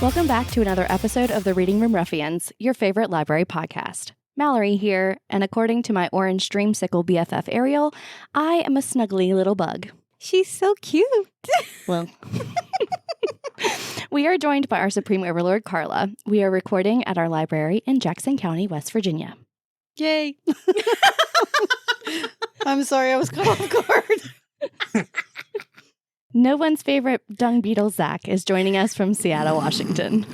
Welcome back to another episode of the Reading Room Ruffians, your favorite library podcast. Mallory here, and according to my orange dreamsicle BFF Ariel, I am a snuggly little bug. She's so cute. Well, we are joined by our Supreme Overlord, Carla. We are recording at our library in Jackson County, West Virginia. Yay. I'm sorry, I was caught off guard. No one's favorite dung beetle, Zach, is joining us from Seattle, Washington.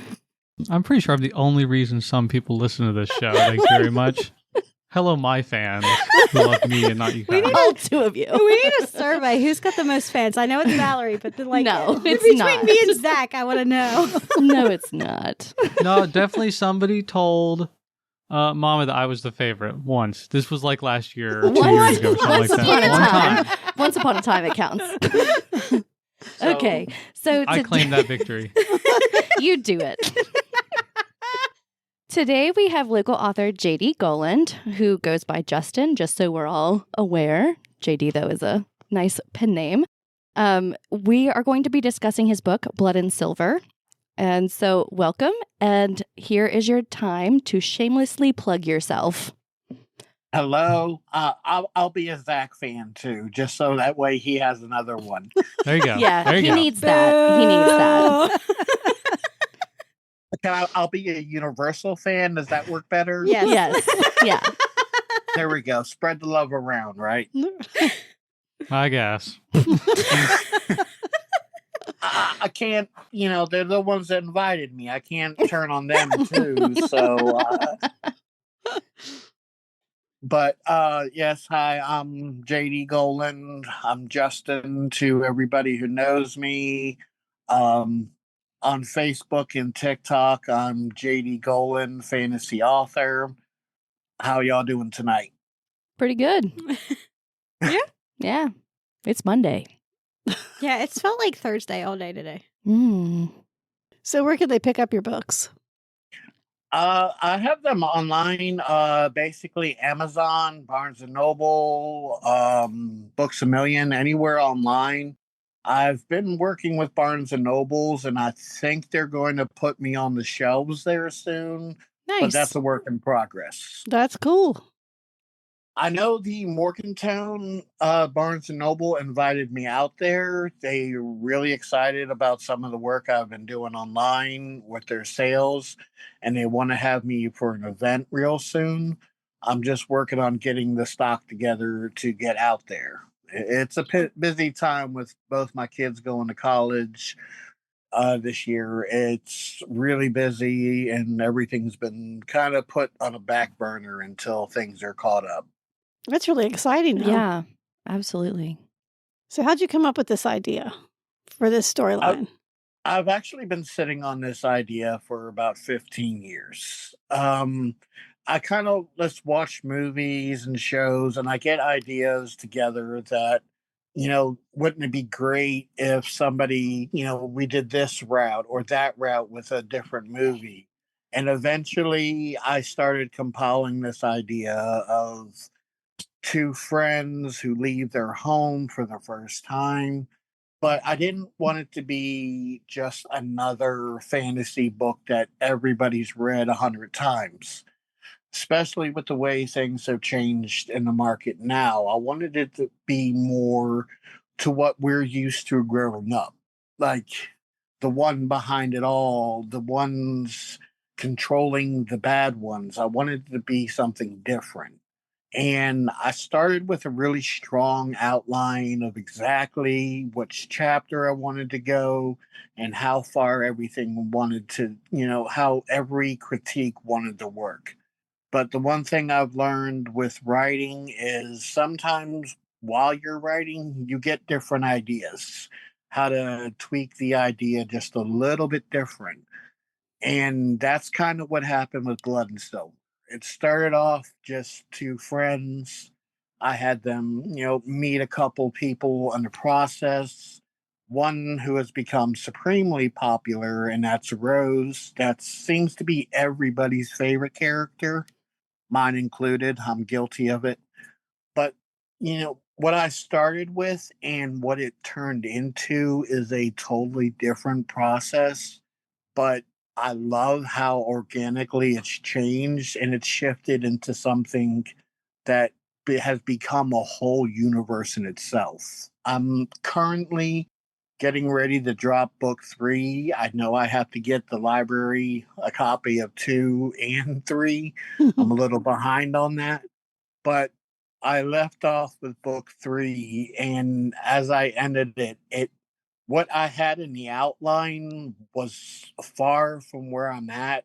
I'm pretty sure I'm the only reason some people listen to this show. Thank you very much. Hello, my fans who love me and not you guys. All two of you. We need a survey. Who's got the most fans? I know it's Mallory, but No, it's between not. me and Zach, I want to know. No, it's not. No, definitely somebody told Mama that I was the favorite once. This was like last year or 2 years ago or something like that. Once upon a time, it counts. So, okay, so I claim that victory. You do it. Today we have local author JD Goland, who goes by Justin, just so we're all aware. JD, though, is a nice pen name. We are going to be discussing his book, Blood and Silver. And so welcome, and here is your time to shamelessly plug yourself. Hello. I'll be a Zach fan too, just so that way he has another one. There you go. Yeah, there you he go. needs that. He needs that. I'll be a Universal fan. Does that work better? Yes. Yeah. There we go. Spread the love around, right? I guess. I can't, they're the ones that invited me. I can't turn on them too. So, but yes, hi, I'm JD Golan. I'm Justin to everybody who knows me. On Facebook and TikTok, I'm JD Golan, fantasy author. How y'all doing tonight? Pretty good. Yeah. It's Monday. Yeah, it's felt like Thursday all day today. So where can they pick up your books? I have them online, basically Amazon, Barnes & Noble, Books A Million, anywhere online. I've been working with Barnes & Nobles, and I think they're going to put me on the shelves there soon. Nice. But that's a work in progress. That's cool. I know the Morgantown Barnes & Noble invited me out there. They're really excited about some of the work I've been doing online with their sales, and they want to have me for an event real soon. I'm just working on getting the stock together to get out there. It's a busy time with both my kids going to college this year. It's really busy, and everything's been kind of put on a back burner until things are caught up. That's really exciting. Though. Yeah, absolutely. So how'd you come up with this idea for this storyline? I've actually been sitting on this idea for about 15 years. I kind of let's watch movies and shows, and I get ideas together that, wouldn't it be great if somebody, we did this route or that route with a different movie. And eventually I started compiling this idea of two friends who leave their home for the first time. But I didn't want it to be just another fantasy book that everybody's read 100 times, especially with the way things have changed in the market now. I wanted it to be more to what we're used to growing up, like the one behind it all, the ones controlling the bad ones. I wanted it to be something different. And I started with a really strong outline of exactly which chapter I wanted to go and how far everything wanted to, how every critique wanted to work. But the one thing I've learned with writing is sometimes while you're writing, you get different ideas, how to tweak the idea just a little bit different. And that's kind of what happened with Blood and Silver. It started off just two friends. I had them, meet a couple people in the process. One who has become supremely popular, and that's Rose. That seems to be everybody's favorite character, mine included. I'm guilty of it. But, what I started with and what it turned into is a totally different process. But I love how organically it's changed and it's shifted into something that has become a whole universe in itself. I'm currently getting ready to drop book 3. I know I have to get the library a copy of 2 and 3. I'm a little behind on that, but I left off with book 3, and as I ended it what I had in the outline was far from where I'm at,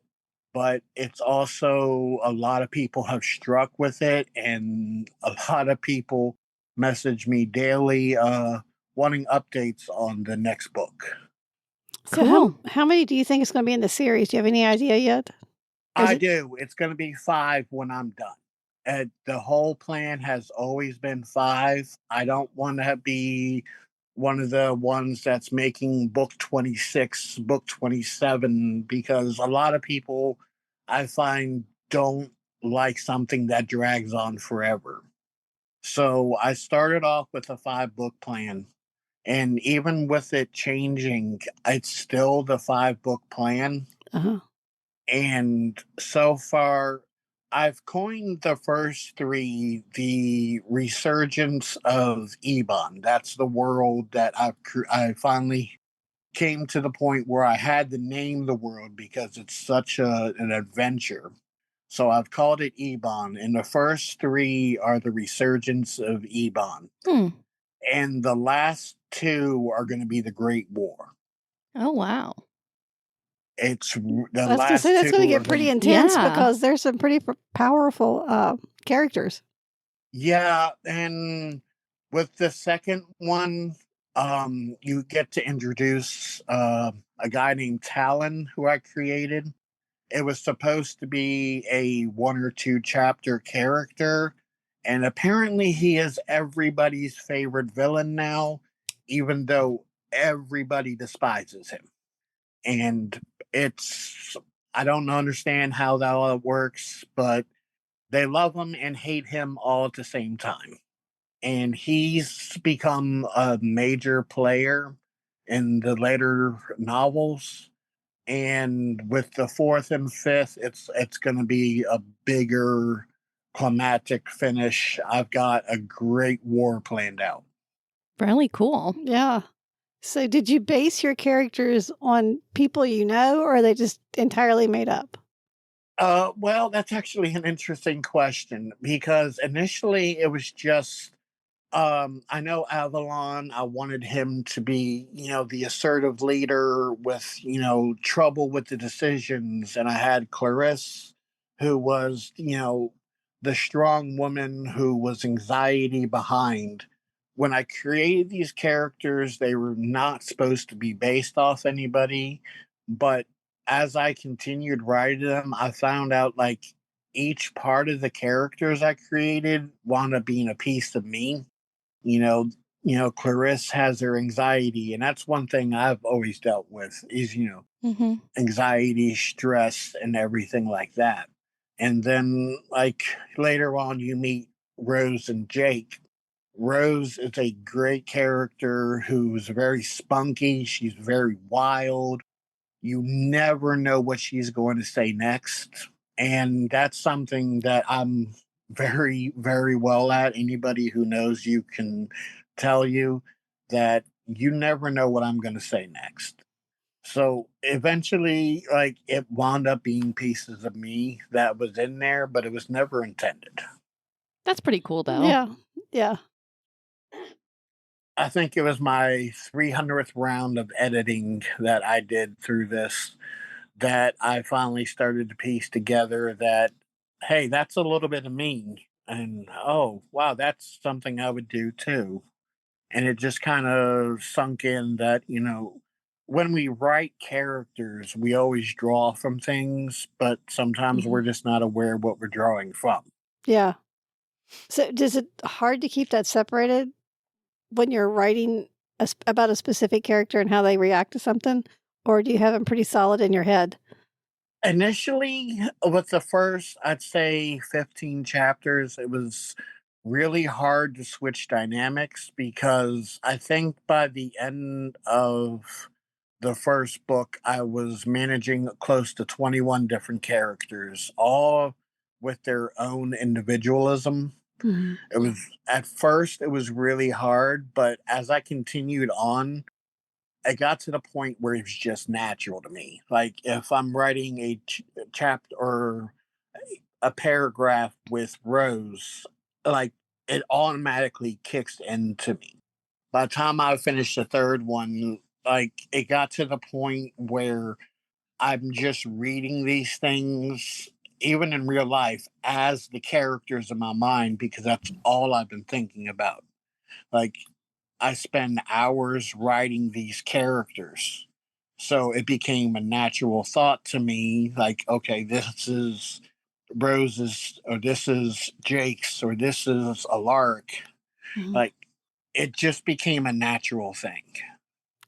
but it's also a lot of people have struck with it, and a lot of people message me daily wanting updates on the next book. So Cool. how many do you think is going to be in the series? Do you have any idea yet? I do. It's going to be 5 when I'm done. The whole plan has always been 5. I don't want to be one of the ones that's making book 26, book 27, because a lot of people I find don't like something that drags on forever. So I started off with a 5 book plan. And even with it changing, it's still the 5 book plan. Uh-huh. And so far, I've coined the first 3 the resurgence of Ebon. That's the world that I finally came to the point where I had to name the world because it's such an adventure. So I've called it Ebon, and the first 3 are the resurgence of Ebon, Hmm. and the last 2 are going to be the Great War. Oh, wow. It's the I was going to say last that's going to 2 are get going pretty to intense Yeah. because there's some pretty powerful characters. Yeah, and with the second one, you get to introduce a guy named Talon who I created. It was supposed to be a 1 or 2 chapter character, and apparently he is everybody's favorite villain now, even though everybody despises him. And it's I don't understand how that all works, but they love him and hate him all at the same time. And he's become a major player in the later novels. And with the 4th and 5th, it's going to be a bigger climactic finish. I've got a great war planned out. Really cool. Yeah. So did you base your characters on people you know, or are they just entirely made up? Well, that's actually an interesting question because initially it was just I know Avalon, I wanted him to be, the assertive leader with, trouble with the decisions. And I had Clarisse, who was, the strong woman who was anxiety behind. When I created these characters, they were not supposed to be based off anybody. But as I continued writing them, I found out like each part of the characters I created wound up being a piece of me. you know Clarisse has her anxiety, and that's one thing I've always dealt with is Mm-hmm. anxiety, stress, and everything like that. And then like later on you meet Rose and Jake. Rose is a great character who's very spunky, she's very wild. You never know what she's going to say next. And that's something that I'm very, very well at. Anybody who knows you can tell you that you never know what I'm going to say next. So eventually, like, it wound up being pieces of me that was in there, but it was never intended. That's pretty cool, though. Yeah. Yeah. I think it was my 300th round of editing that I did through this that I finally started to piece together that, hey, that's a little bit of me. And oh, wow, that's something I would do too. And it just kind of sunk in that, when we write characters, we always draw from things, but sometimes we're Mhm. just not aware of what we're drawing from. Yeah. So is it hard to keep that separated when you're writing about a specific character and how they react to something? Or do you have them pretty solid in your head? Initially, with the first, I'd say 15 chapters, it was really hard to switch dynamics because I think by the end of the first book, I was managing close to 21 different characters, all with their own individualism. Mhm. It was at first it was really hard, but as I continued on, it got to the point where it was just natural to me. Like if I'm writing a chapter or a paragraph with Rose, like it automatically kicks into me. By the time I finished the third one, like it got to the point where I'm just reading these things, even in real life, as the characters in my mind because that's all I've been thinking about. Like I spend hours writing these characters. So it became a natural thought to me like, okay, this is Rose's, or this is Jake's, or this is Alaric. Mhm. Like it just became a natural thing.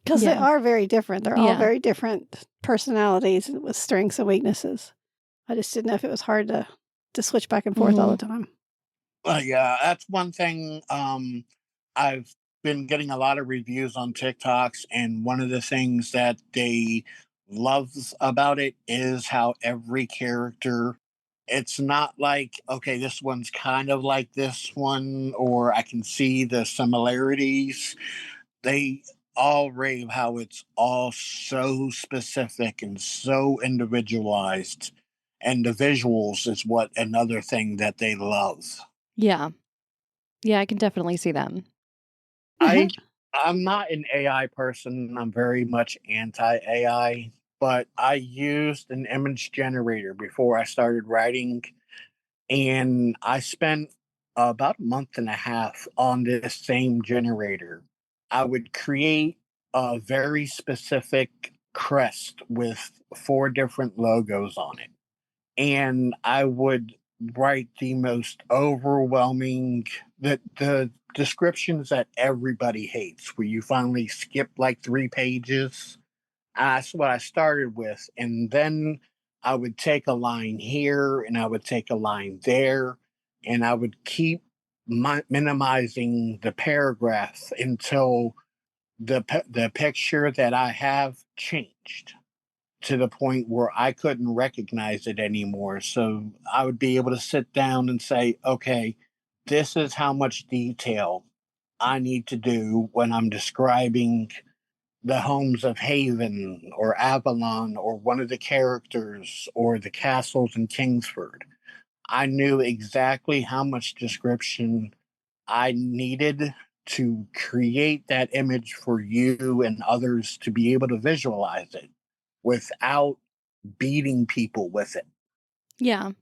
Because they Yeah. are very different. They're all Yeah. very different personalities with strengths and weaknesses. I just didn't know if it was hard to switch back and forth all the time. Yeah, that's one thing. I've been getting a lot of reviews on TikToks, and one of the things that they loves about it is how every character. It's not like okay, this one's kind of like this one, or I can see the similarities. They all rave how it's all so specific and so individualized, and the visuals is what another thing that they love. Yeah. Yeah, I can definitely see that. I I'm not an AI person. I'm very much anti AI, but I used an image generator before I started writing, and I spent about a month and a half on this same generator. I would create a very specific crest with four different logos on it, and I would write the most overwhelming the descriptions that everybody hates, where you finally skip like 3 pages. That's what I started with, and then I would take a line here, and I would take a line there, and I would keep minimizing the paragraph until the picture that I have changed to the point where I couldn't recognize it anymore. So I would be able to sit down and say, okay, this is how much detail I need to do when I'm describing the homes of Haven or Avalon or one of the characters or the castles in Kingsford. I knew exactly how much description I needed to create that image for you and others to be able to visualize it without beating people with it. Yeah.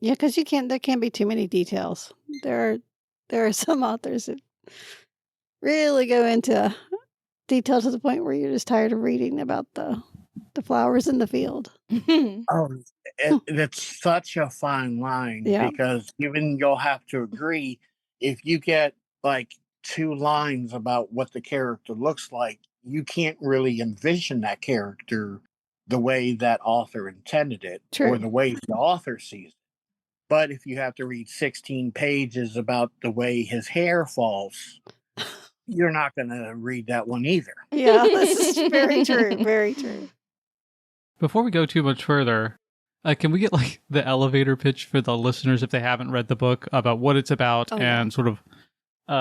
Yeah, because you can't. There can't be too many details. There are some authors that really go into detail to the point where you're just tired of reading about the flowers in the field. Oh, it's such a fine line Yeah, because even you'll have to agree if you get like 2 lines about what the character looks like, you can't really envision that character the way that author intended it or true. the way the author sees it. But if you have to read 16 pages about the way his hair falls, you're not going to read that one either. Yeah, this is very true. Very true. Before we go too much further, can we get like the elevator pitch for the listeners if they haven't read the book about what it's about Oh, yeah. and sort of Oh,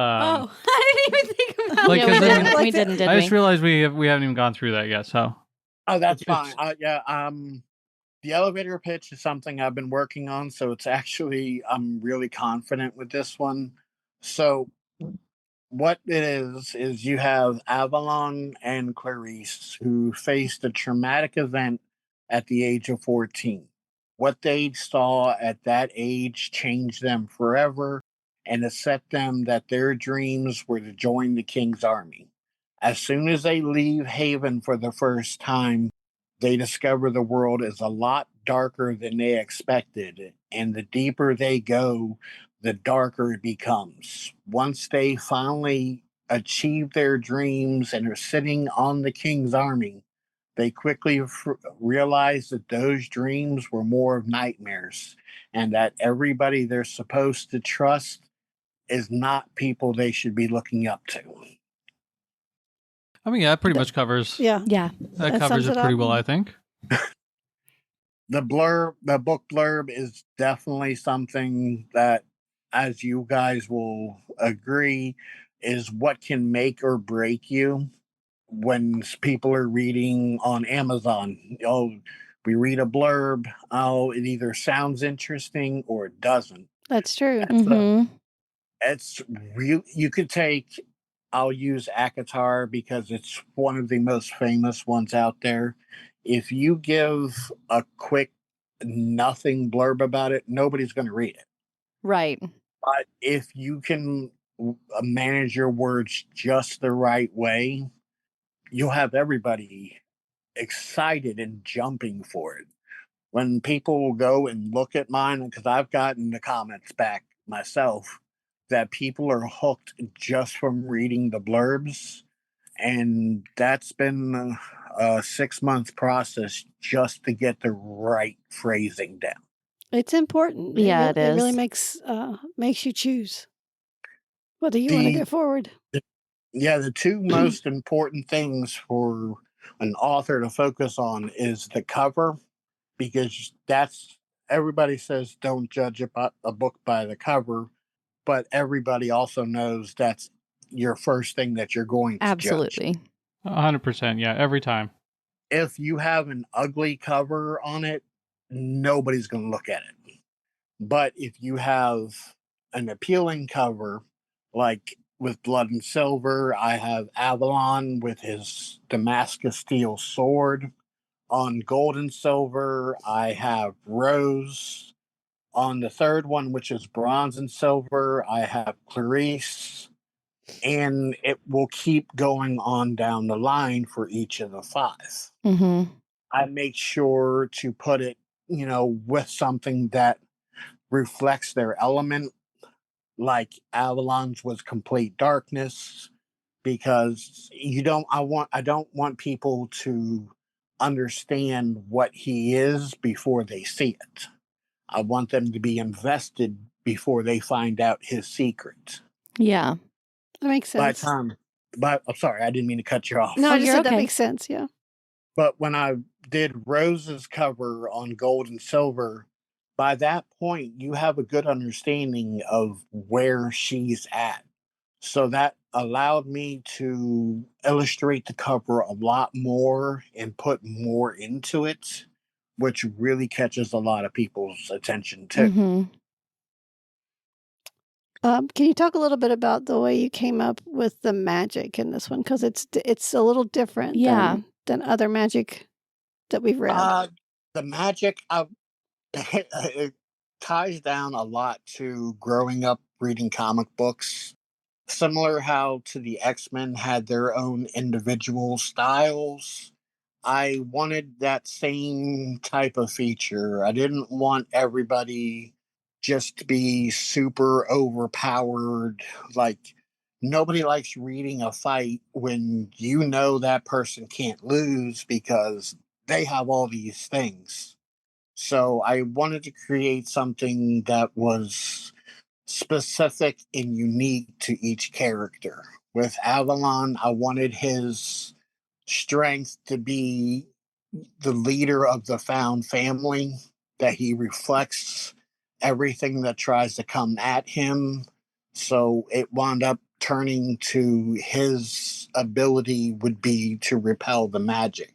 I didn't even think about Like, yeah, 'cause we I didn't, mean- we didn't, did I we? just realized we haven't even gone through that yet. So Oh, that's It's- fine. Yeah. The elevator pitch is something I've been working on, so it's actually I'm really confident with this one. So what it is you have Avalon and Clarice who faced a traumatic event at the age of 14. What they saw at that age changed them forever, and it set them that their dreams were to join the king's army. As soon as they leave Haven for the first time, they discover the world is a lot darker than they expected, and the deeper they go, the darker it becomes. Once they finally achieve their dreams and are sitting on the king's army, they quickly realize that those dreams were more of nightmares and that everybody they're supposed to trust is not people they should be looking up to. I mean, yeah, that pretty much covers. Yeah. Yeah. That that covers sums it it pretty up. well, I think. The book blurb is definitely something that, as you guys will agree, is what can make or break you when people are reading on Amazon. Oh, we read a blurb. Oh, it either sounds interesting or it doesn't. That's true. Mm-hmm. It's real. You could take. I'll use Akatar because it's one of the most famous ones out there. If you give a quick nothing blurb about it, nobody's going to read it. Right. But if you can manage your words just the right way, you'll have everybody excited and jumping for it. When people will go and look at mine, because I've gotten the comments back myself that people are hooked just from reading the blurbs. And that's been a 6 month process just to get the right phrasing down. It's important. Yeah, it, it it really is. makes you choose whether you want to go forward. Yeah, the two most important things for an author to focus on is the cover, because that's everybody says don't judge a book by the cover, but everybody also knows that's your first thing that you're going to judge. Absolutely. 100%. Yeah, every time. If you have an ugly cover on it, nobody's going to look at it. But if you have an appealing cover, like with Blood and Silver, I have Avalon with his Damascus steel sword. On Gold and Silver, I have Rose. On the third one, which is Bronze and Silver, I have Clarice. And it will keep going on down the line for each of the five. Mm-hmm. I make sure to put it, with something that reflects their element, like Avalon's was complete darkness, because I don't want people to understand what he is before they see it. I want them to be invested before they find out his secret. Yeah. That makes sense. But I'm sorry, I didn't mean to cut you off. No, I just you're said that okay. makes sense. Yeah. But when I did Rose's cover on Gold and Silver, by that point, you have a good understanding of where she's at. So that allowed me to illustrate the cover a lot more and put more into it, which really catches a lot of people's attention too. Mm-hmm. Can you talk a little bit about the way you came up with the magic in this one? Because it's a little different Yeah. than other magic that we've read. The magic, it ties down a lot to growing up reading comic books. Similar how to the X-Men had their own individual styles. I wanted that same type of feature. I didn't want everybody just to be super overpowered. Like, nobody likes reading a fight when you know that person can't lose because they have all these things. So I wanted to create something that was specific and unique to each character. With Avalon, I wanted his strength to be the leader of the found family, that he reflects everything that tries to come at him. So it wound up turning to his ability would be to repel the magic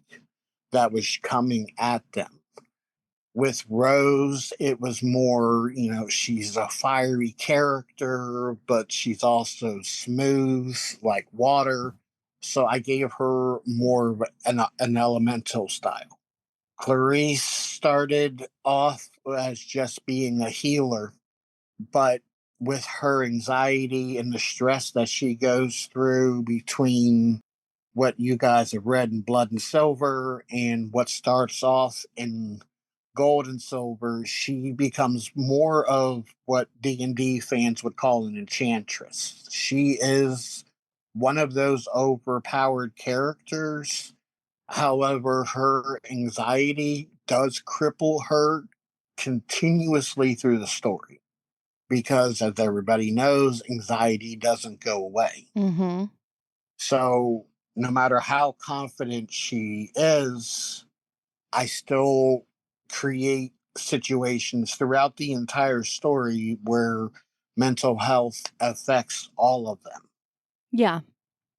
that was coming at them. With Rose, it was more, she's a fiery character, but she's also smooth like water. So I gave her more of an elemental style. Clarice started off as just being a healer, but with her anxiety and the stress that she goes through between what you guys have read in Blood and Silver and what starts off in Gold and Silver, she becomes more of what D&D fans would call an enchantress. She is one of those overpowered characters. However, her anxiety does cripple her continuously through the story because, as everybody knows, anxiety doesn't go away. Mm-hmm. So no matter how confident she is, I still create situations throughout the entire story where mental health affects all of them. Yeah.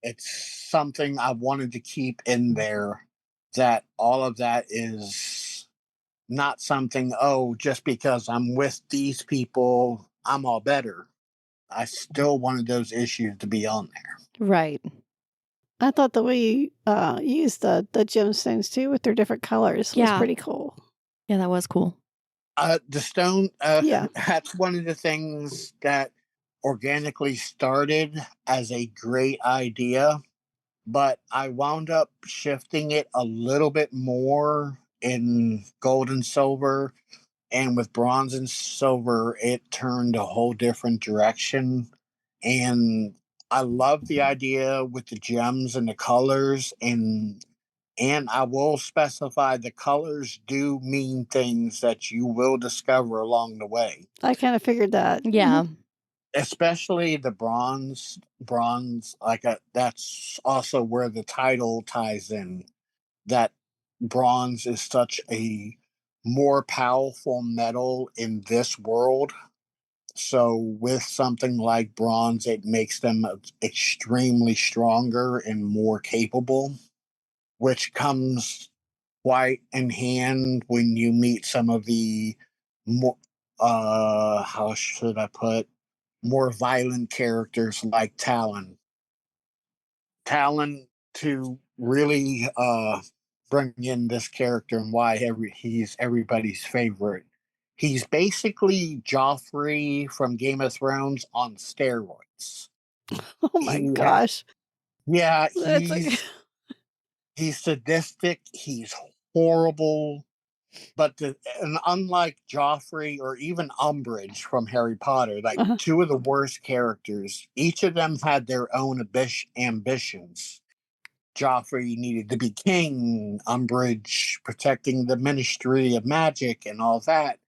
It's something I wanted to keep in there, that all of that is not something, oh, just because I'm with these people, I'm all better. I still wanted those issues to be on there. Right. I thought the way you used the gemstones too with their different colors was Yeah. pretty cool. Yeah, that was cool. The stone, Yeah. that's one of the things that organically started as a great idea, but I wound up shifting it a little bit more in gold and silver. And with bronze and silver, it turned a whole different direction. And I love the idea with the gems and the colors, and I will specify the colors do mean things that you will discover along the way. I kind of figured that. Yeah. Especially the bronze, that's also where the title ties in. That bronze is such a more powerful metal in this world. So with something like bronze, it makes them extremely stronger and more capable, which comes quite in hand when you meet some of the more, how should I put, more violent characters like Talon. Talon, to really bring in this character and why he's everybody's favorite. He's basically Joffrey from Game of Thrones on steroids. Oh my He ha- gosh. yeah, That's like, he's sadistic. He's horrible. And unlike Joffrey or even Umbridge from Harry Potter, like uh-huh. two of the worst characters, each of them had their own ambitions. Joffrey needed to be king, Umbridge protecting the Ministry of Magic and all that.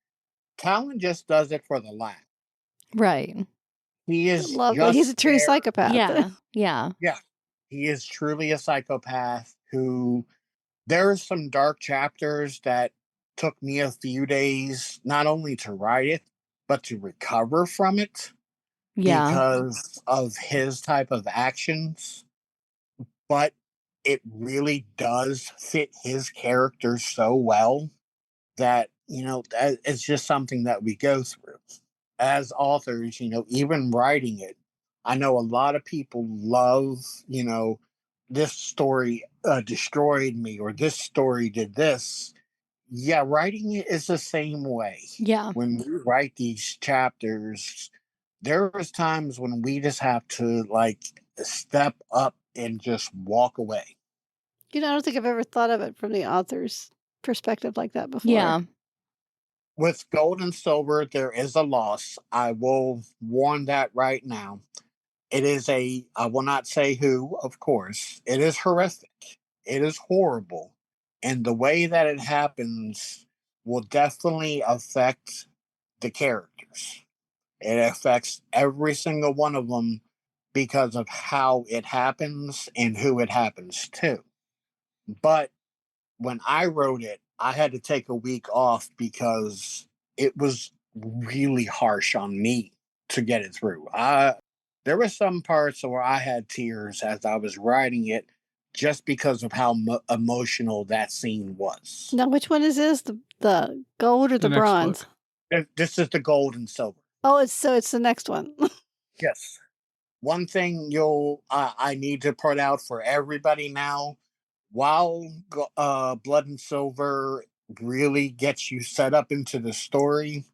Talon just does it for the laugh. Right. He is Lovely. He's a just true there. psychopath. Yeah. Yeah. Yeah, he is truly a psychopath who, there are some dark chapters that took me a few days not only to write it, but to recover from it Yeah. because of his type of actions. But it really does fit his character so well that, it's just something that we go through as authors. Even writing it, I know a lot of people love, this story destroyed me, or this story did this. Yeah, writing it is the same way. Yeah. When we write these chapters, there is times when we just have to step up and just walk away. I don't think I've ever thought of it from the author's perspective like that before. Yeah. With gold and silver, there is a loss. I will warn that right now. I will not say who, of course. It is horrific. It is horrible. And the way that it happens will definitely affect the characters. It affects every single one of them because of how it happens and who it happens to. But when I wrote it, I had to take a week off because it was really harsh on me to get it through. There were some parts where I had tears as I was writing it, just because of how emotional that scene was. Now, which one is this? The gold or the The next bronze? book. This is the gold and silver. Oh, it's the next one. Yes. One thing I need to put out for everybody now, while Blood and Silver really gets you set up into the story,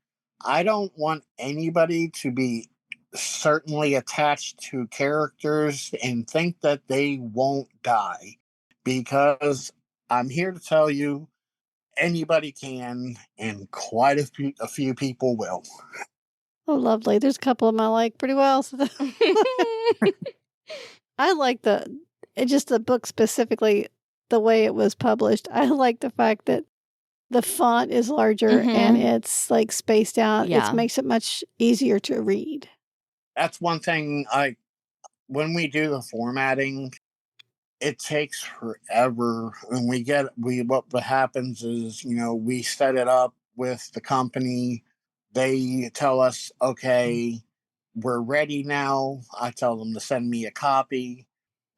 I don't want anybody to be certainly attached to characters and think that they won't die, because I'm here to tell you anybody can, and quite a few people will. Oh, lovely. There's a couple of them I like pretty well. So I like just the book specifically, the way it was published. I like the fact that the font is larger and it's like spaced out. Yeah. It makes it much easier to read. That's one thing when we do the formatting, it takes forever. And what happens is, we set it up with the company. They tell us, okay, we're ready now. I tell them to send me a copy.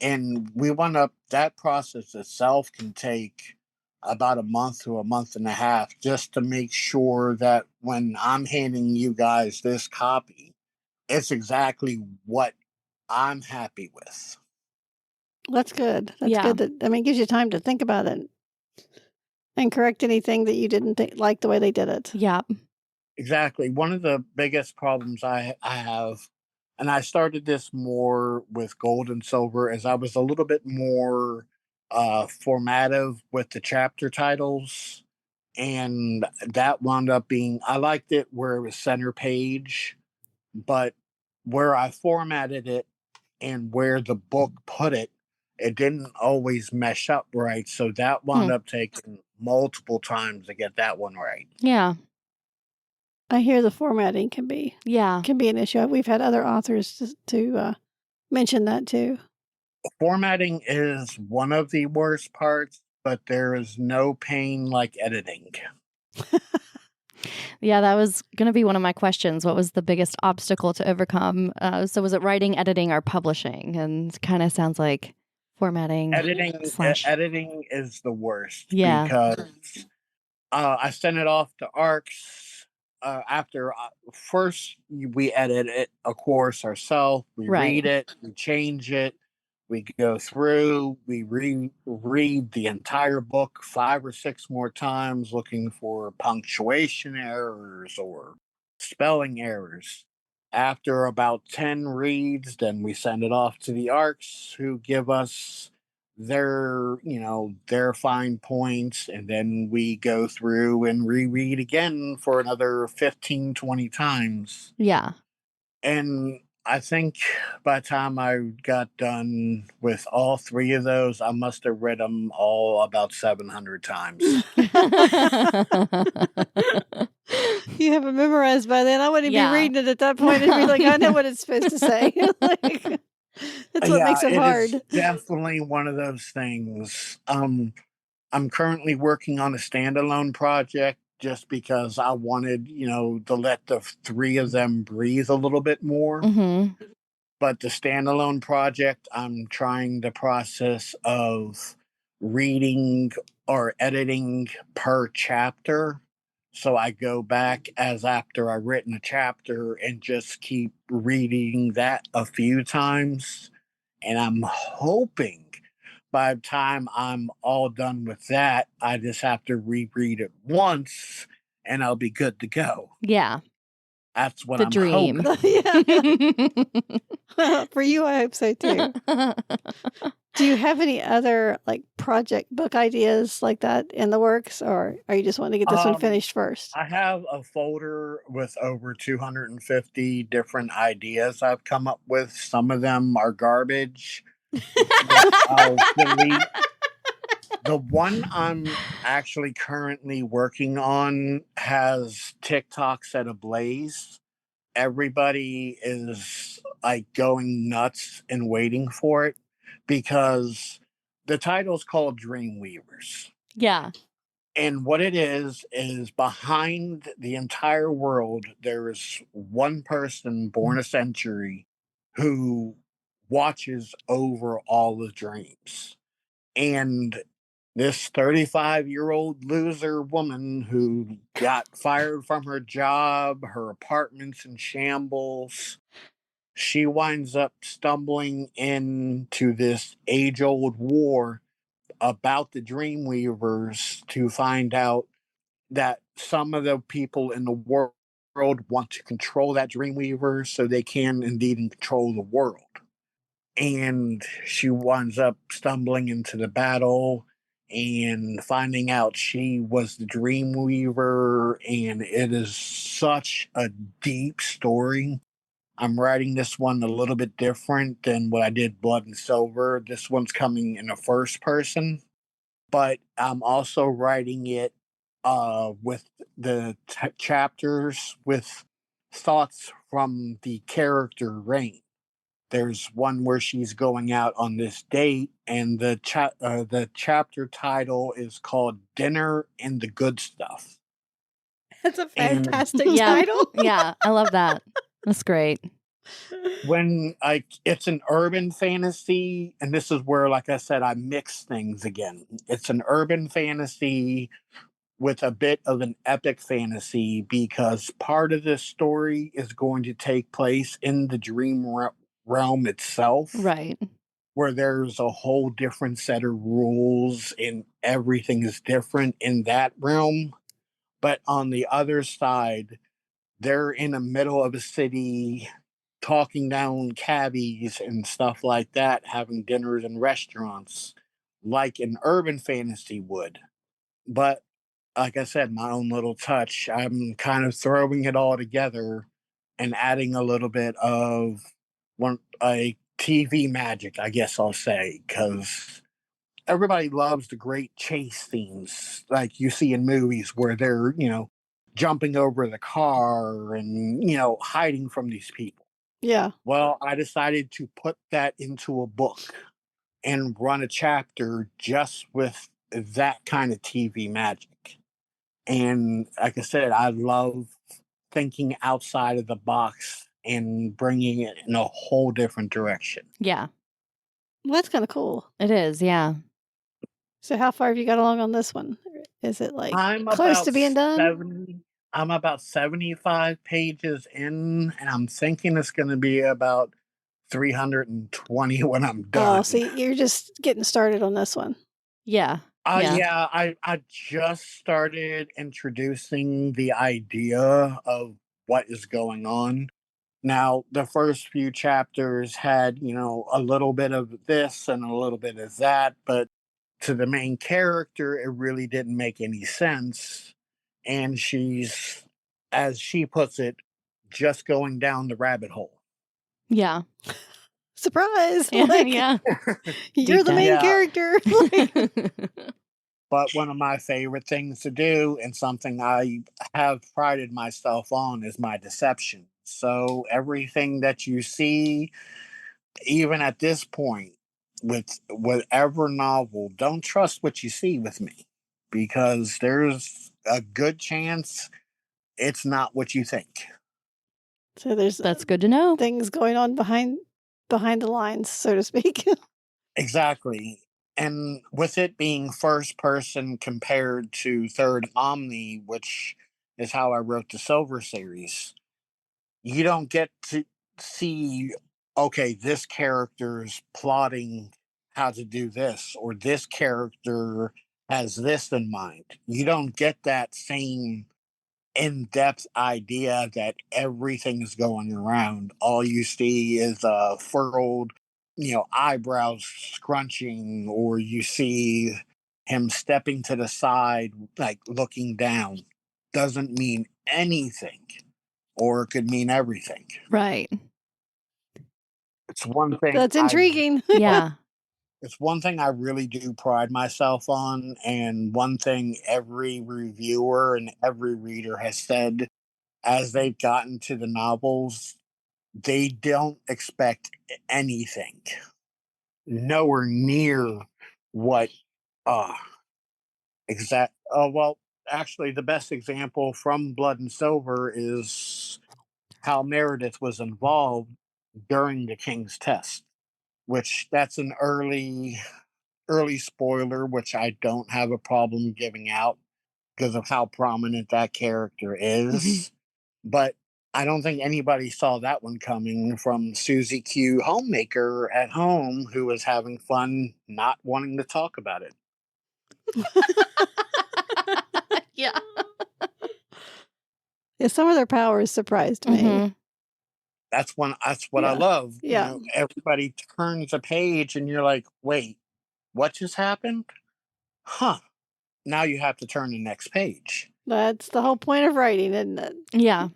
And we wind up, that process itself can take about a month to a month and a half just to make sure that when I'm handing you guys this copy, it's exactly what I'm happy with. That's good. That's Yeah. good. It gives you time to think about it and correct anything that you didn't like the way they did it. Yeah. Exactly. One of the biggest problems I have, and I started this more with gold and silver, is I was a little bit more formative with the chapter titles. And that wound up being, I liked it where it was center page, but where I formatted it and where the book put it, it didn't always mesh up right. So that wound up taking multiple times to get that one right. Yeah. I hear the formatting can be Yeah. an issue. We've had other authors to mention that too. Formatting is one of the worst parts, but there is no pain like editing. Yeah, that was going to be one of my questions. What was the biggest obstacle to overcome? So was it writing, editing, or publishing? And it kind of sounds like formatting. Editing is the worst Yeah. because I sent it off to ARCs after first we edit it, of course, ourselves. We Right. read it, we change it, we go through, we read the entire book 5 or 6 more times looking for punctuation errors or spelling errors. After about 10 reads, then we send it off to the ARCs who give us their fine points, and then we go through and reread again for another 15, 20 times. Yeah. And I think by the time I got done with all 3 of those, I must have read them all about 700 times. You have it memorized by then. I wouldn't be reading it at that point and be like, I know what it's supposed to say. That's what makes it hard. Is definitely one of those things. I'm currently working on a standalone project just because I wanted, to let the 3 of them breathe a little bit more. Mm-hmm. But the standalone project, I'm trying the process of reading or editing per chapter. So I go back as after I've written a chapter and just keep reading that a few times. And I'm hoping by the time I'm all done with that, I just have to reread it once and I'll be good to go. Yeah. That's what The I'm dream. hoping. For you, I hope so too. Do you have any other project book ideas like that in the works, or are you just wanting to get this one finished first? I have a folder with over 250 different ideas I've come up with. Some of them are garbage. I'll delete. The one I'm actually currently working on has TikTok set ablaze. Everybody is going nuts and waiting for it because the title's called Dreamweavers. Yeah. And what it is behind the entire world, there is one person born a century who watches over all the dreams. And this 35-year-old loser woman who got fired from her job, her apartment's in shambles, she winds up stumbling into this age-old war about the Dreamweavers to find out that some of the people in the world want to control that Dreamweaver so they can indeed control the world. And she winds up stumbling into the battle and finding out she was the Dreamweaver, and it is such a deep story. I'm writing this one a little bit different than what I did Blood and Silver. This one's coming in the first person, but I'm also writing it with the chapters with thoughts from the character Rain. There's one where she's going out on this date, and the chapter title is called "Dinner and the Good Stuff." That's a And fantastic Yeah. title. Yeah, I love that. That's great. when it's an urban fantasy, and this is where, like I said, I mix things again. It's an urban fantasy with a bit of an epic fantasy, because part of this story is going to take place in the realm itself, Right. where there's a whole different set of rules and everything is different in that realm. But on the other side, they're in the middle of a city talking down cabbies and stuff like that, having dinners in restaurants like an urban fantasy would. But like I said, my own little touch, I'm kind of throwing it all together and adding a little bit of a TV magic, I guess I'll say, because everybody loves the great chase scenes like you see in movies where they're, jumping over the car and, hiding from these people. Yeah. Well, I decided to put that into a book and run a chapter just with that kind of TV magic. And like I said, I love thinking outside of the box and bringing it in a whole different direction. Yeah, Well, that's kind of cool. it is. Yeah. So, how far have you got along on this one? Is it like I'm close about to being done? 70. I'm about 75 pages in, and I'm thinking it's going to be about 320 when I'm done. Oh, see, you're just getting started on this one. Yeah. Yeah. Yeah, I just started introducing the idea of what is going on. Now, the first few chapters had, a little bit of this and a little bit of that, but to the main character, it really didn't make any sense. And she's, as she puts it, just going down the rabbit hole. Yeah. Surprise! Yeah. Like, Yeah. you're the down. main Yeah. character. Like, But one of my favorite things to do, and something I have prided myself on, is my deception. So everything that you see, even at this point, with whatever novel, don't trust what you see with me, because there's a good chance it's not what you think. so there's That's good to know. things going on behind the lines, so to speak. Exactly. And with it being first person compared to third omni, which is how I wrote the Silver series, you don't get to see, okay, this character's plotting how to do this, or this character has this in mind. You don't get that same in-depth idea that everything is going around. All you see is a furrowed, eyebrows scrunching, or you see him stepping to the side, like looking down. Doesn't mean anything, or it could mean everything. Right. It's one thing. That's intriguing. Yeah. It's one thing I really do pride myself on, and one thing every reviewer and every reader has said as they've gotten to the novels, they don't expect anything nowhere near what well, actually, the best example from Blood and Silver is how Meredith was involved during the King's Test, which that's an early spoiler, which I don't have a problem giving out because of how prominent that character is. But I don't think anybody saw that one coming from Susie Q, homemaker at home, who was having fun not wanting to talk about it. Yeah. Yeah, some of their powers surprised me. Mhm. That's what I Yeah. love. Yeah. Everybody turns a page and you're like, wait, what just happened? Huh. Now you have to turn the next page. That's the whole point of writing, isn't it? Yeah.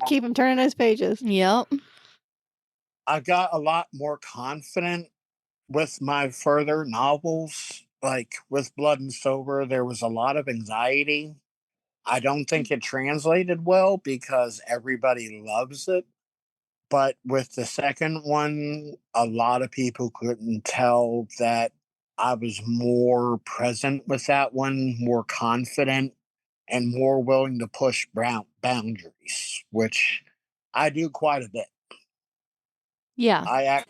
Keep them turning those pages. Yep. I got a lot more confident with my further novels. Like with Blood and Silver, there was a lot of anxiety. I don't think it translated well because everybody loves it. But with the second one, a lot of people couldn't tell that I was more present with that one, more confident, and more willing to push boundaries, which I do quite a bit. Yeah. I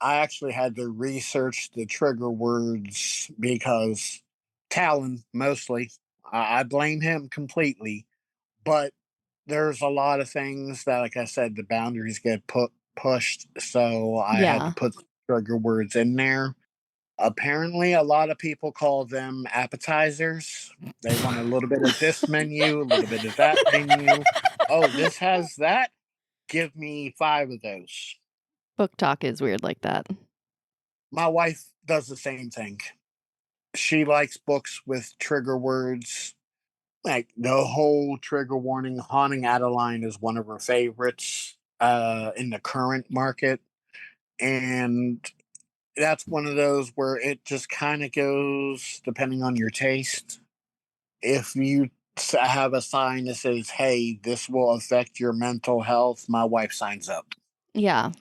actually had to research the trigger words because Talon mostly. I blame him completely, but there's a lot of things that, like I said, the boundaries get pushed, so I had to Yeah. put trigger words in there. Apparently, a lot of people call them appetizers. They want a little bit of this menu, a little bit of that menu. Oh, this has that. Give me 5 of those. Book talk is weird like that. My wife does the same thing. She likes books with trigger words. Like the whole trigger warning, Haunting Adeline is one of her favorites in the current market. And that's one of those where it just kind of goes depending on your taste. If you have a sign that says, hey, this will affect your mental health, my wife signs up. Yeah.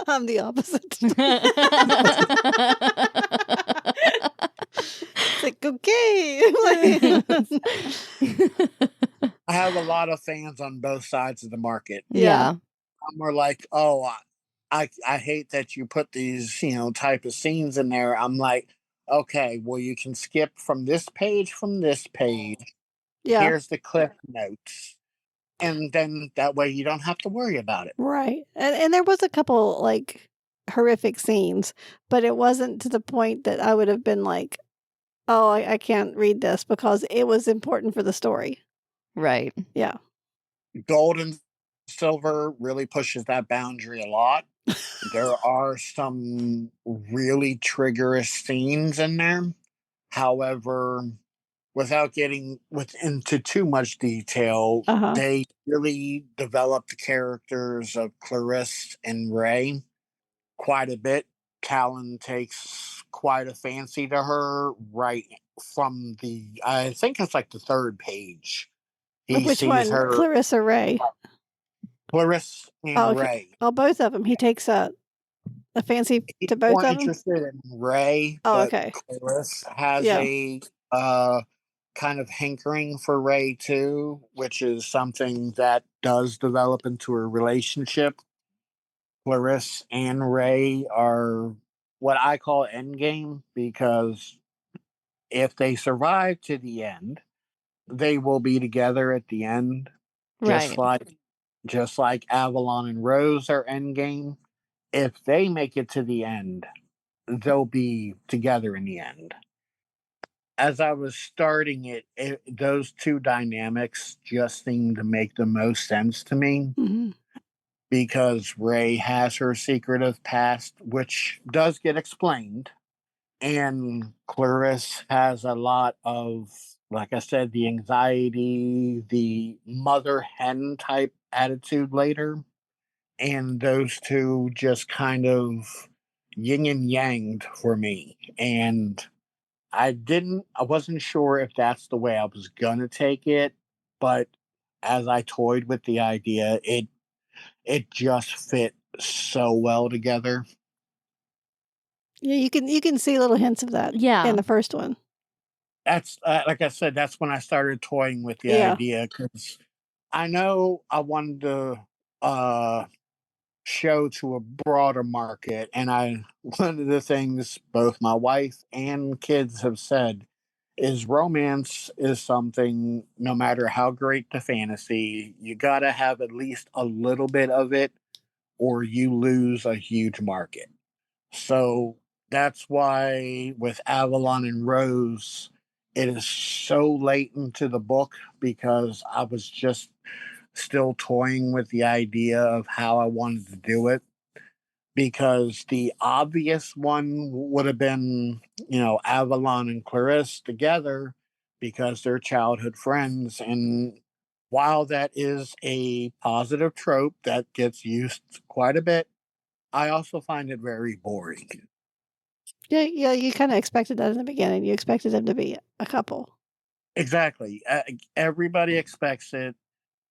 I'm the opposite. It's like, okay. I have a lot of fans on both sides of the market. Yeah. Some are like, oh, I hate that you put these, type of scenes in there. I'm like, okay, well, you can skip from this page, from this page. Yeah. Here's the clip notes. And then that way you don't have to worry about it. Right. And there was a couple like horrific scenes, but it wasn't to the point that I would have been like, oh, I can't read this because it was important for the story. Right. Yeah. Gold and silver really pushes that boundary a lot. There are some really triggerous scenes in there. However, without getting into too much detail, Uh-huh. they really developed the characters of Clarisse and Ray quite a bit. Callan takes quite a fancy to her right from I think it's like the 3rd page. He Which sees one? her, Clarissa Ray. Clarisse Oh, and okay. Ray. Oh, both of them. He takes a fancy He's to both more of them. interested in Ray, Oh, but okay. Clarisse has Yeah. a kind of hankering for Ray too, which is something that does develop into a relationship. Clarisse and Ray are what I call endgame because if they survive to the end, they will be together at the end, just Right. like Avalon and Rose are endgame. If they make it to the end, they'll be together in the end. As I was starting those two dynamics just seemed to make the most sense to me Mhm. because Ray has her secretive past, which does get explained, and Clarisse has a lot of, like I said, the anxiety, the mother hen type attitude later, and those two just kind of yin and yanged for me, and I wasn't sure if that's the way I was gonna take it, but as I toyed with the idea, it just fit so well together. Yeah, you can see little hints of that Yeah. in the first one. That's like I said, that's when I started toying with the Yeah. idea because I know I wanted to show to a broader market, and one of the things both my wife and kids have said is romance is something, no matter how great the fantasy, you got to have at least a little bit of it or you lose a huge market. So that's why with Avalon and Rose, it is so late into the book because I was just still toying with the idea of how I wanted to do it because the obvious one would have been, Avalon and Clarisse together because they're childhood friends. And while that is a positive trope that gets used quite a bit, I also find it very boring. Yeah, you kind of expected that in the beginning. You expected them to be a couple. Exactly. Everybody expects it.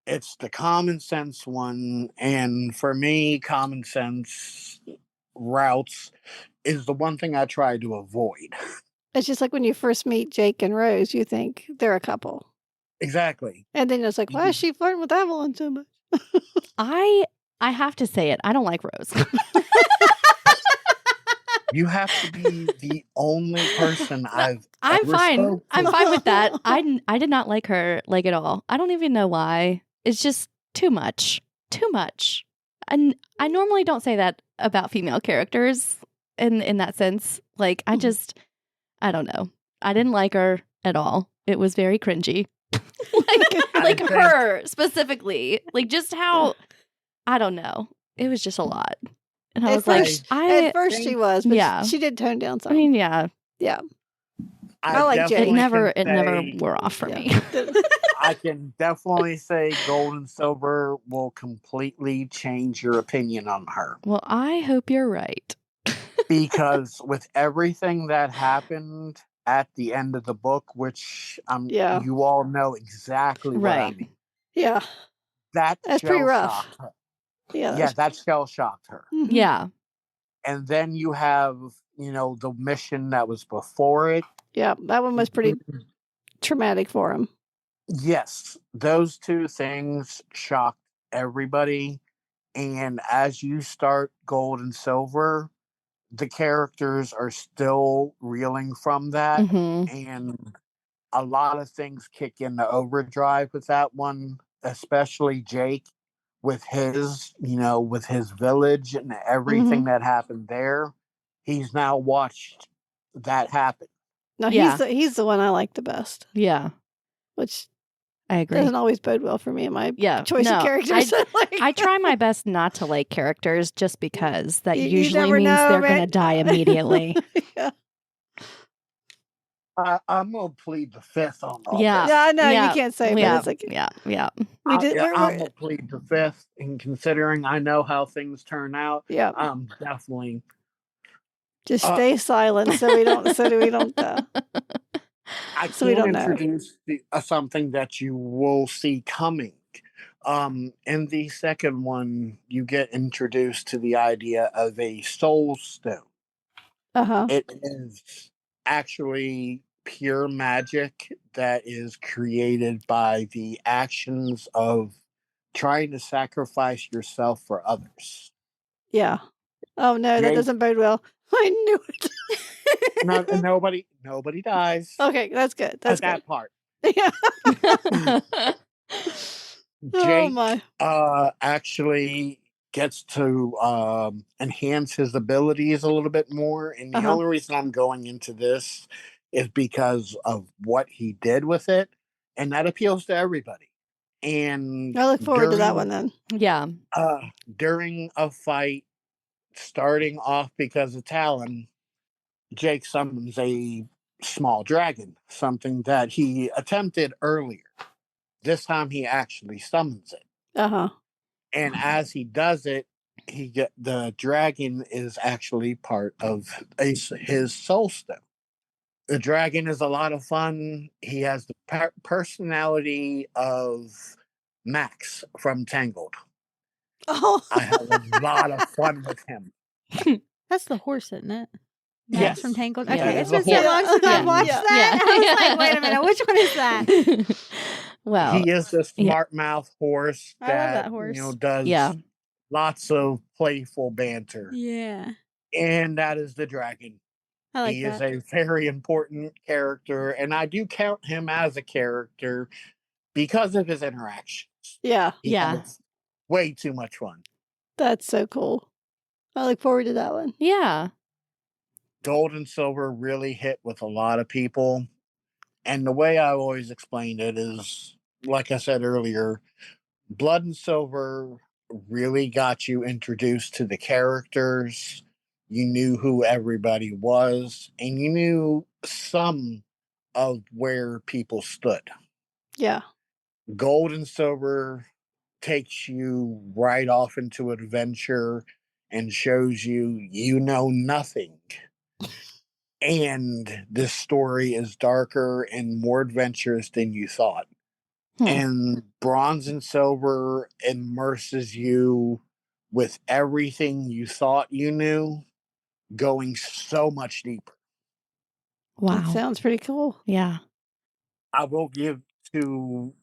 It's the common sense one. And for me, common sense routes is the one thing I try to avoid. It's just like when you first meet Jake and Rose, you think they're a couple. Exactly. And then it's like, why is she flirting with Evelyn so much? I have to say it. I don't like Rose. You have to be the only person I've I'm ever fine. spoke I'm to. fine with that. I did not like her like at all. I don't even know why. It's just too much. Too much. And I normally don't say that about female characters in that sense. Like I don't know. I didn't like her at all. It was very cringy. like her specifically. Like just how I don't know. It was just a lot. And I At was like, first- At first she was, but yeah. she did tone down some. I mean, yeah. Yeah. I like Jake. It definitely never can say- wore off for me. I can definitely say Gold and Silver will completely change your opinion on her. Well, I hope you're right. Because with everything that happened at the end of the book, which Yeah. you all know exactly what I Right. mean. Yeah. That That's pretty rough. shell-shocked her. Yeah. That shell shocked her. Mhm. Yeah. And then you have, the mission that was before it. Yeah. That one was pretty traumatic for him. Yes, those two things shocked everybody. And as you start Gold and Silver, the characters are still reeling from that. Mhm. And a lot of things kick into overdrive with that one, especially Jake with his village and everything that happened there. He's now watched that happen. No, Yeah. he's the one I like the best, Yeah. which I agree. doesn't always bode well for me in my choice no, of characters. I try my best not to like characters just because that You usually never means know, they're man. going to die immediately. Yeah. I'm gonna plead the fifth on all Yeah. this. Yeah, I know Yeah. you can't say, but Yeah. it's like Yeah. Yeah. we did. I'm gonna plead the fifth, and considering I know how things turn out, Yeah. I'm definitely Just stay silent so we don't. I So we can don't know. introduce something that you will see coming. In the second one, you get introduced to the idea of a soul stone. It is actually pure magic that is created by the actions of trying to sacrifice yourself for others. Yeah. Oh no, that Jake- doesn't bode well. I knew it. No, nobody dies Okay, that's good. That's at that good. part. Yeah. Oh Jake my. actually gets to enhance his abilities a little bit more. And the only reason I'm going into this is because of what he did with it. And that appeals to everybody. And I look forward to that one then. Yeah. during a fight, starting off because of Talon, Jake summons a small dragon, something that he attempted earlier. This time he actually summons it. And as he does it, the dragon is actually part of his soul stone. The dragon is a lot of fun. He has the personality of Max from Tangled. Oh. I have a lot of fun with him. That's the horse, isn't it? Yes. Max from Tangled. Yeah. Okay, That it's is been the so long since I've horse. watched Yeah. that. Yeah. I was like, wait a minute, which one is that? Well, He is the smart mouth horse I love that, that horse. does yeah. lots of playful banter. Yeah, And that is the dragon. I like He that. is a very important character, and I do count him as a character because of his interactions. Yeah. He Yeah. has way too much fun. That's so cool. I look forward to that one. Yeah. Gold and Silver really hit with a lot of people. And the way I always explained it is, like I said earlier, Blood and Silver really got you introduced to the characters. You knew who everybody was, and you knew some of where people stood. Yeah. Gold and Silver takes you right off into adventure and shows you know nothing. And this story is darker and more adventurous than you thought. And bronze and silver immerses you with everything you thought you knew, going so much deeper. That Wow. sounds pretty cool. Yeah. I will give to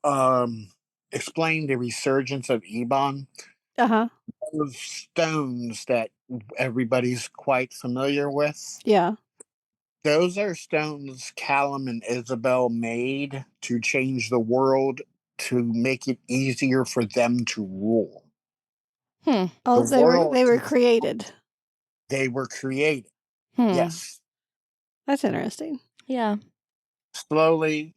explain the resurgence of Ebon. Uh-huh. Those stones that everybody's quite familiar with. Yeah. Those are stones Callum and Isabel made to change the world to make it easier for them to rule. Hmm. Oh, The they world were is- created. They were created. Hmm. Yes. That's interesting. Yeah. Slowly,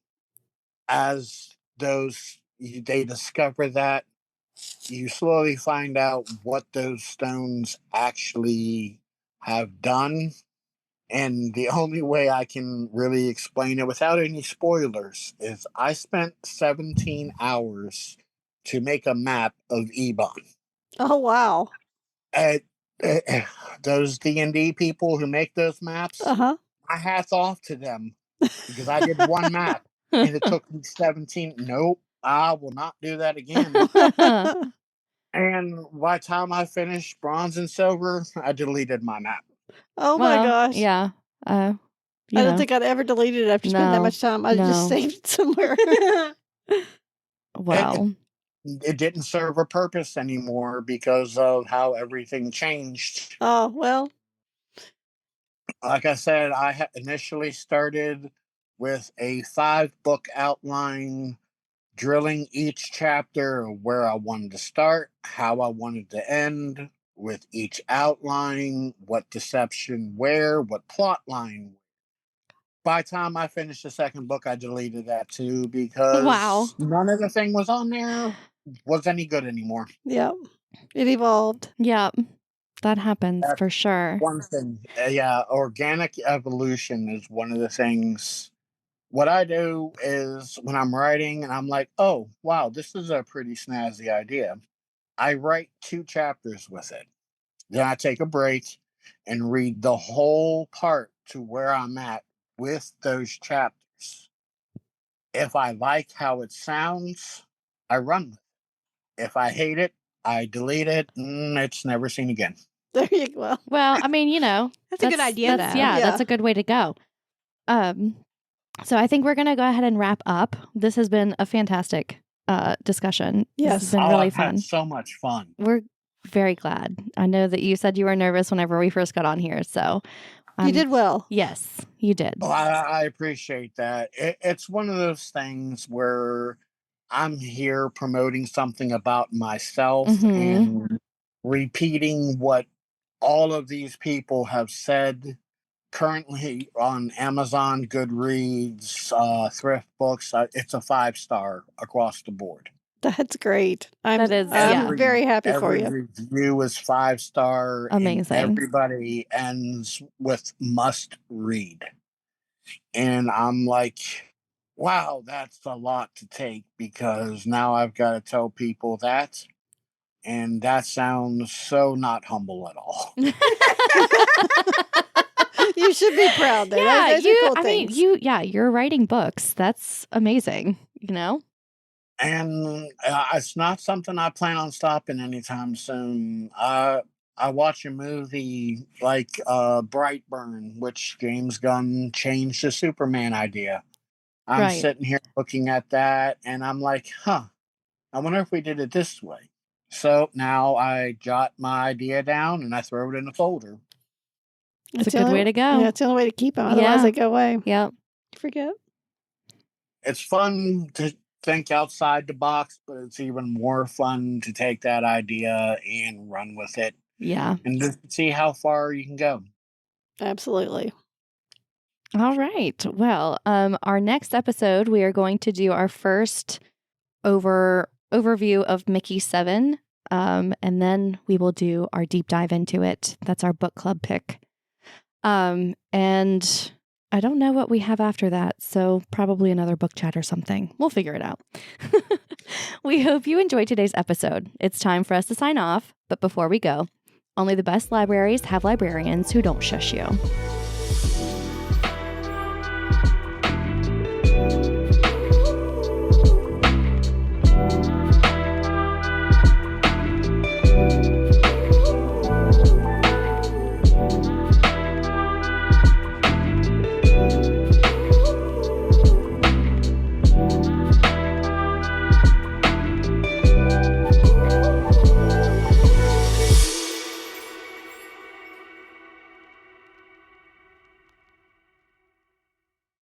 as they discover that, you slowly find out what those stones actually have done. And the only way I can really explain it without any spoilers is I spent 17 hours to make a map of Ebon. Oh, wow. Uh, those D&D people who make those maps, Uh-huh. my hat's off to them because I did one map and it took me 17. Nope, I will not do that again. And by the time I finished bronze and silver, I deleted my map. Oh my gosh. Yeah. I don't think I'd ever delete it after spending that No, much time. I'd just no. saved it somewhere. Wow. It didn't serve a purpose anymore because of how everything changed. Oh, well. Like I said, I initially started with a 5-book outline, drilling each chapter where I wanted to start, how I wanted to end, with each outline, what deception where, what plot line. By the time I finished the second book, I deleted that too because Wow. none of the thing was on there was any good anymore. Yeah. It evolved. Yeah. That happens That's for sure. one thing. Yeah, organic evolution is one of the things. What I do is when I'm writing and I'm like, oh, wow, this is a pretty snazzy idea. I write 2 chapters with it. Then I take a break and read the whole part to where I'm at with those chapters. If I like how it sounds, I run with it. If I hate it, I delete it. It's never seen again. There you go. Well, I mean, That's a good idea, though. Yeah, Yeah. that's a good way to go. So I think we're going to go ahead and wrap up. This has been a fantastic discussion. Yes. This has been really I've had fun. so much fun. We're very glad. I know that you said you were nervous whenever we first got on here. So You did well. Yes, you did. Well, I appreciate that. It's one of those things where I'm here promoting something about myself and repeating what all of these people have said currently on Amazon, Goodreads, Thrift Books. It's a 5-star across the board. That's great. I'm yeah. very happy for Every you. review is 5-star. Amazing. And everybody ends with must read. And I'm like, wow, that's a lot to take because now I've got to tell people that. And that sounds so not humble at all. You should be proud though. Yeah, Those are cool things. you're writing books. That's amazing. And it's not something I plan on stopping anytime soon. I watch a movie like Brightburn, which James Gunn changed the Superman idea. I'm Right. sitting here looking at that, and I'm like, I wonder if we did it this way. So now I jot my idea down and I throw it in a folder. It's a good way to go. Yeah, it's the only way to keep them. Otherwise, Yeah. they go away. Yep. You forget. It's fun to think outside the box, but it's even more fun to take that idea and run with it Yeah. and just see how far you can go. Absolutely. All right. Well, our next episode, we are going to do our first overview of Mickey 7. And then we will do our deep dive into it. That's our book club pick. And I don't know what we have after that. So probably another book chat or something. We'll figure it out. We hope you enjoyed today's episode. It's time for us to sign off. But before we go, only the best libraries have librarians who don't shush you.